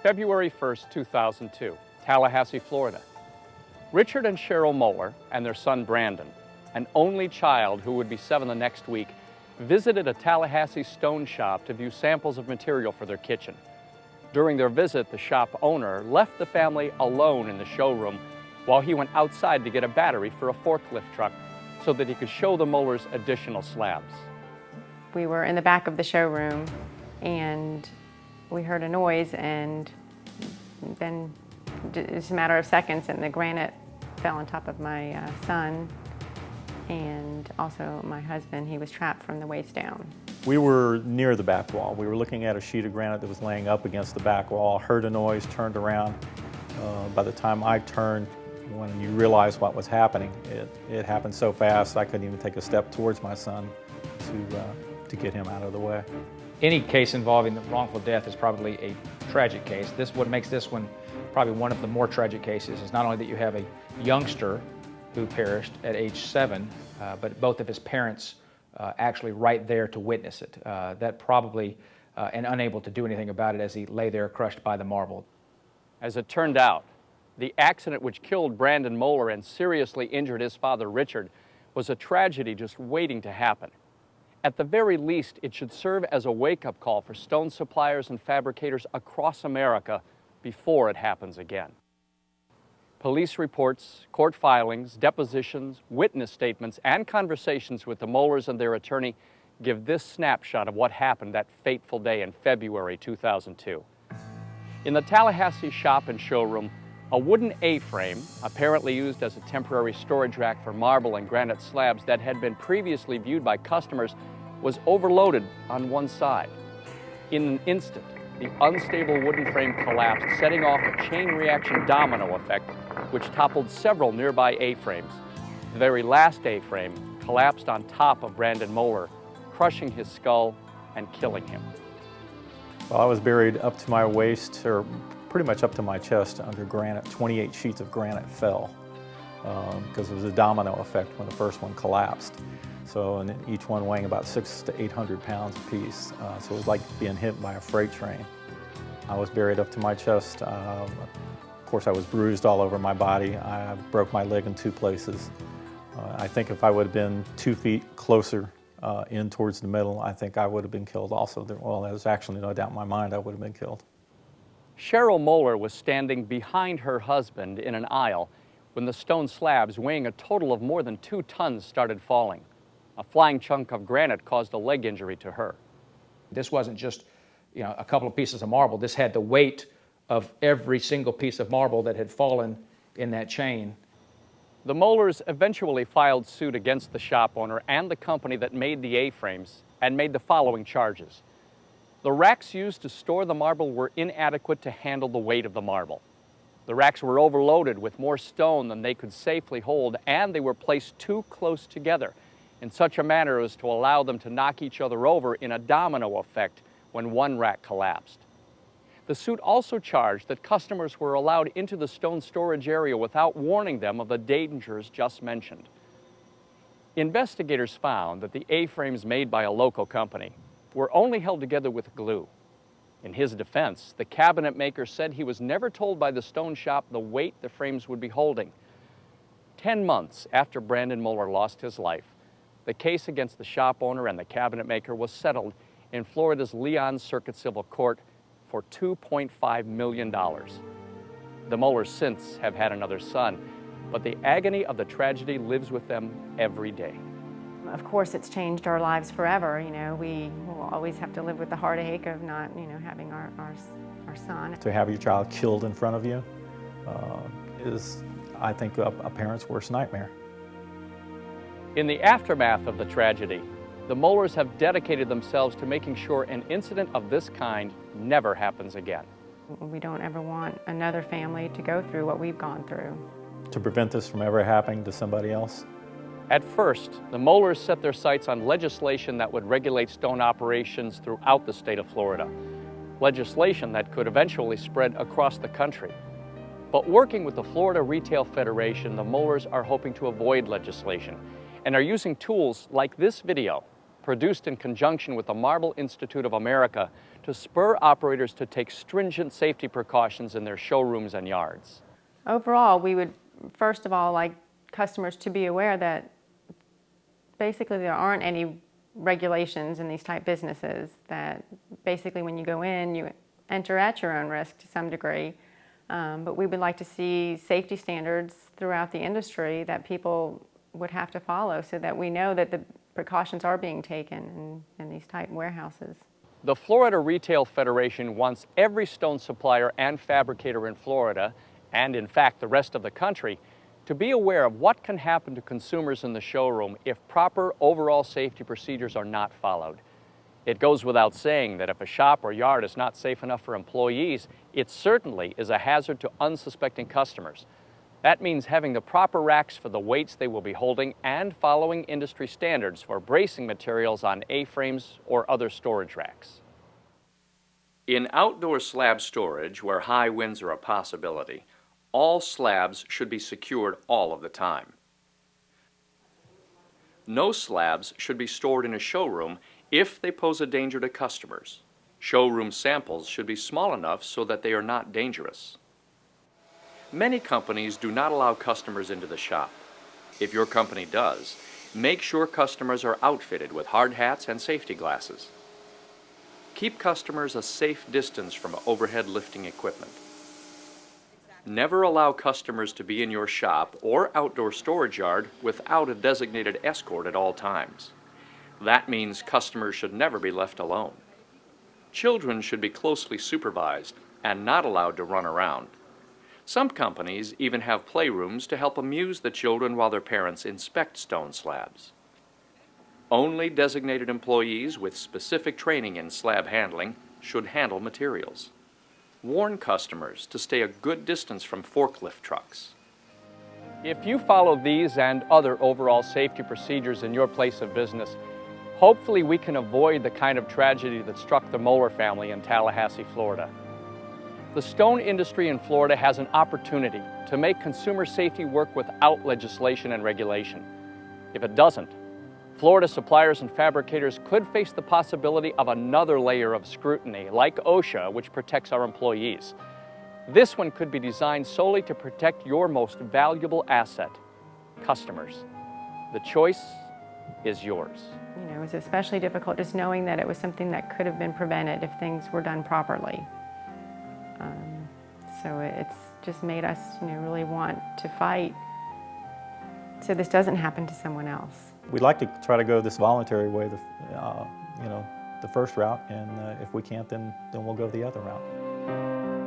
February 1st, 2002, Tallahassee, Florida. Richard and Cheryl Moeller and their son Brandon, an only child who would be 7 the next week, visited a Tallahassee stone shop to view samples of material for their kitchen. During their visit, the shop owner left the family alone in the showroom while he went outside to get a battery for a forklift truck so that he could show the Moellers additional slabs. We were in the back of the showroom and we heard a noise, and then it's a matter of seconds and the granite fell on top of my son and also my husband. He was trapped from the waist down. We were near the back wall. We were looking at a sheet of granite that was laying up against the back wall, heard a noise, turned around. By the time I turned, when you realize what was happening, it happened so fast I couldn't even take a step towards my son to get him out of the way. Any case involving wrongful death is probably a tragic case. What makes this one probably one of the more tragic cases is not only that you have a youngster who perished at age 7, but both of his parents actually right there to witness it. That probably, and unable to do anything about it as he lay there crushed by the marble. As it turned out, the accident which killed Brandon Moeller and seriously injured his father Richard was a tragedy just waiting to happen. At the very least, it should serve as a wake-up call for stone suppliers and fabricators across America before it happens again. Police reports, court filings, depositions, witness statements, and conversations with the Moellers and their attorney give this snapshot of what happened that fateful day in February 2002. In the Tallahassee shop and showroom, a wooden A-frame, apparently used as a temporary storage rack for marble and granite slabs that had been previously viewed by customers, was overloaded on one side. In an instant, the unstable wooden frame collapsed, setting off a chain reaction domino effect, which toppled several nearby A-frames. The very last A-frame collapsed on top of Brandon Moeller, crushing his skull and killing him. Well, I was buried up to my waist, or pretty much up to my chest under granite. 28 sheets of granite fell because it was a domino effect when the first one collapsed. So, and each one weighing about 600 to 800 pounds apiece. So it was like being hit by a freight train. I was buried up to my chest. Of course, I was bruised all over my body. I broke my leg in 2 places. I think if I would have been 2 feet closer in towards the middle, I think I would have been killed also. Well, there's actually no doubt in my mind I would have been killed. Cheryl Moeller was standing behind her husband in an aisle when the stone slabs weighing a total of more than 2 tons started falling. A flying chunk of granite caused a leg injury to her. This wasn't just, a couple of pieces of marble. This had the weight of every single piece of marble that had fallen in that chain. The Moellers eventually filed suit against the shop owner and the company that made the A-frames and made the following charges. The racks used to store the marble were inadequate to handle the weight of the marble. The racks were overloaded with more stone than they could safely hold, and they were placed too close together in such a manner as to allow them to knock each other over in a domino effect when one rack collapsed. The suit also charged that customers were allowed into the stone storage area without warning them of the dangers just mentioned. Investigators found that the A-frames made by a local company were only held together with glue. In his defense, the cabinet maker said he was never told by the stone shop the weight the frames would be holding. 10 months after Brandon Moeller lost his life, the case against the shop owner and the cabinet maker was settled in Florida's Leon Circuit Civil Court for $2.5 million. The Moellers since have had another son, but the agony of the tragedy lives with them every day. Of course, it's changed our lives forever. We will always have to live with the heartache of not, having our son. To have your child killed in front of you is, I think, a parent's worst nightmare. In the aftermath of the tragedy, the Moellers have dedicated themselves to making sure an incident of this kind never happens again. We don't ever want another family to go through what we've gone through. To prevent this from ever happening to somebody else. At first, the Moellers set their sights on legislation that would regulate stone operations throughout the state of Florida, legislation that could eventually spread across the country. But working with the Florida Retail Federation, the Moellers are hoping to avoid legislation and are using tools like this video produced in conjunction with the Marble Institute of America to spur operators to take stringent safety precautions in their showrooms and yards. Overall, we would, first of all, like customers to be aware that basically there aren't any regulations in these type businesses, that basically when you go in, you enter at your own risk to some degree. But we would like to see safety standards throughout the industry that people would have to follow so that we know that the precautions are being taken in these type warehouses. The Florida Retail Federation wants every stone supplier and fabricator in Florida, and in fact the rest of the country, to be aware of what can happen to consumers in the showroom if proper overall safety procedures are not followed. It goes without saying that if a shop or yard is not safe enough for employees, it certainly is a hazard to unsuspecting customers. That means having the proper racks for the weights they will be holding and following industry standards for bracing materials on A-frames or other storage racks. In outdoor slab storage, where high winds are a possibility, all slabs should be secured all of the time. No slabs should be stored in a showroom if they pose a danger to customers. Showroom samples should be small enough so that they are not dangerous. Many companies do not allow customers into the shop. If your company does, make sure customers are outfitted with hard hats and safety glasses. Keep customers a safe distance from overhead lifting equipment. Never allow customers to be in your shop or outdoor storage yard without a designated escort at all times. That means customers should never be left alone. Children should be closely supervised and not allowed to run around. Some companies even have playrooms to help amuse the children while their parents inspect stone slabs. Only designated employees with specific training in slab handling should handle materials. Warn customers to stay a good distance from forklift trucks. If you follow these and other overall safety procedures in your place of business, hopefully we can avoid the kind of tragedy that struck the Moeller family in Tallahassee, Florida. The stone industry in Florida has an opportunity to make consumer safety work without legislation and regulation. If it doesn't, Florida suppliers and fabricators could face the possibility of another layer of scrutiny, like OSHA, which protects our employees. This one could be designed solely to protect your most valuable asset, customers. The choice is yours. You know, it was especially difficult just knowing that it was something that could have been prevented if things were done properly. So it's just made us, really want to fight so this doesn't happen to someone else. We'd like to try to go this voluntary way, the first route, and if we can't, then we'll go the other route.